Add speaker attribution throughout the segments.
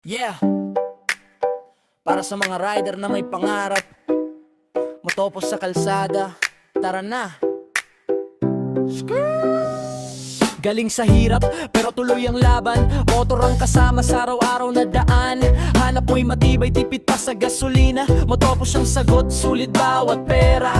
Speaker 1: Yeah, para sa mga rider na may pangarap, motopos sa kalsada, tara na. Galing sa hirap, pero tuloy ang laban. Motor ang kasama sa araw-araw na daan. Hanap mo'y matibay, tipid pa sa gasolina. Motopos ang sagot, sulit bawat pera.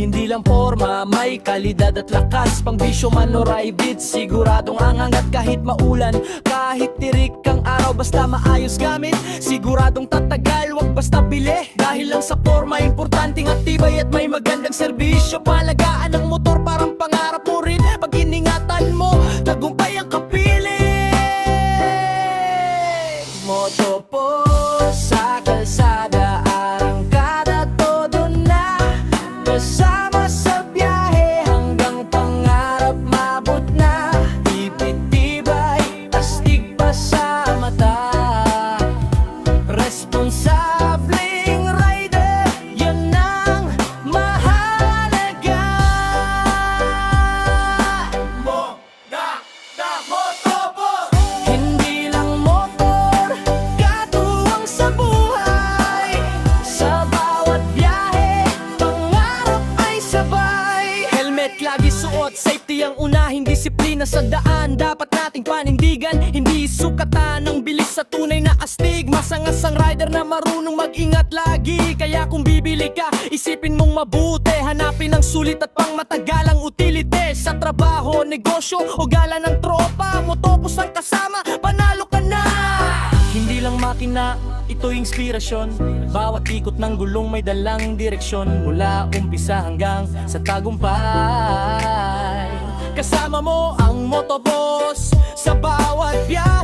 Speaker 1: Hindi lang forma, may kalidad at lakas. Pang bisyo man o ride, siguradong angangat kahit maulan. Kahit tirik ang araw, basta maayos gamit. Siguradong tatagal, wag basta bili. Dahil lang sa forma, importanteng atibay at may magandang serbisyo. Palagaan ng motor, parang pangarap mo rin. Pag iningatan mo, tagumpay ang kapiling. Motopos sa kalsada, arangkada, todo na. Kasama sa biyahe hanggang pangarap mabot na. Tipid-tibay, astig pa sa mata. Responsableng rider, yan ang mahalaga. Motopos! Hindi lang motor, katuwang sa buhay. Sa bawat biyahe, pangarap ay sabay. Helmet lagi suot, safety ang unahin, disiplina sa daan. Dapat nating panindigan, hindi sukatan ng bilis sa tunay na astig. Masangasang rider na marunong mag-ingat lagi. Kaya kung bibili ka, isipin mong mabuti. Hanapin ang sulit at pang matagalang utility. Sa trabaho, negosyo o gala ng tropa, motopos ang kasama, panalo ka na. Hindi lang makina, ito'y inspirasyon. Bawat ikot ng gulong may dalang direksyon. Mula umpisa hanggang sa tagumpay, kasama mo ang motopos sa bawat biyahe.